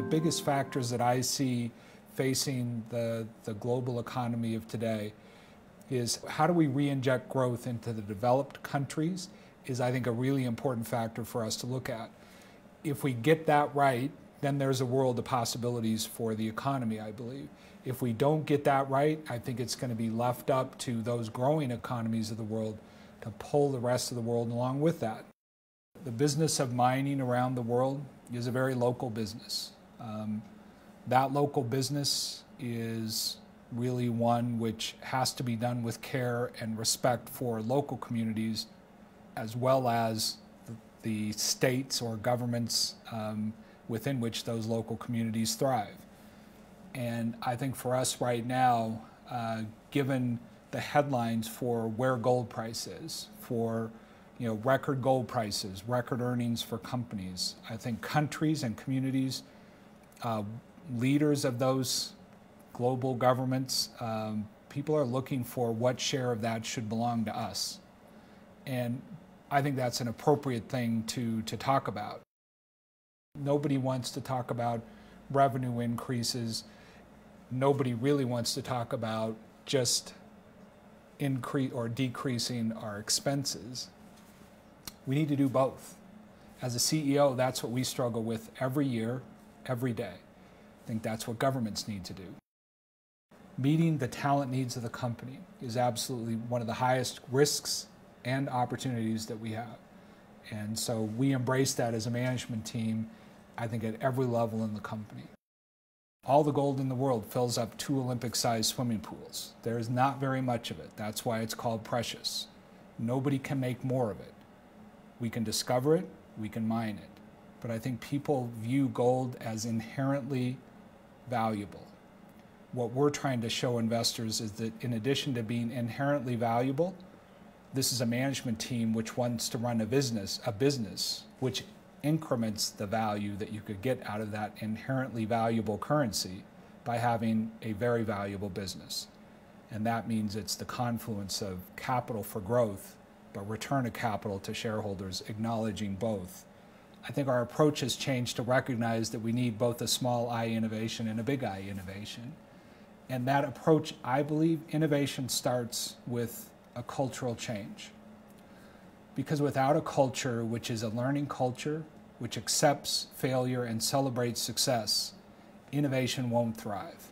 biggest factors that I see facing the global economy of today is how do we re-inject growth into the developed countries is, I think, a really important factor for us to look at. If we get that right, then there's a world of possibilities for the economy, I believe. If we don't get that right, I think it's going to be left up to those growing economies of the world to pull the rest of the world along with that. The business of mining around the world is a very local business. That local business is really one which has to be done with care and respect for local communities as well as the states or governments within which those local communities thrive. And I think for us right now, given the headlines for where gold price is, for record gold prices, record earnings for companies, I think countries and communities, leaders of those global governments, people are looking for what share of that should belong to us. And I think that's an appropriate thing to talk about. Nobody wants to talk about revenue increases. Nobody really wants to talk about just increase or decreasing our expenses. We need to do both. As a CEO, that's what we struggle with every year, every day. I think that's what governments need to do. Meeting the talent needs of the company is absolutely one of the highest risks and opportunities that we have. And so we embrace that as a management team, I think at every level in the company. All the gold in the world fills up 2 Olympic-sized swimming pools. There is not very much of it. That's why it's called precious. Nobody can make more of it. We can discover it, we can mine it. But I think people view gold as inherently valuable. What we're trying to show investors is that in addition to being inherently valuable, this is a management team which wants to run a business which increments the value that you could get out of that inherently valuable currency by having a very valuable business. And that means it's the confluence of capital for growth, but return of capital to shareholders, acknowledging both. I think our approach has changed to recognize that we need both a small I innovation and a big I innovation. And that approach, I believe, innovation starts with a cultural change. Because without a culture which is a learning culture, which accepts failure and celebrates success, innovation won't thrive.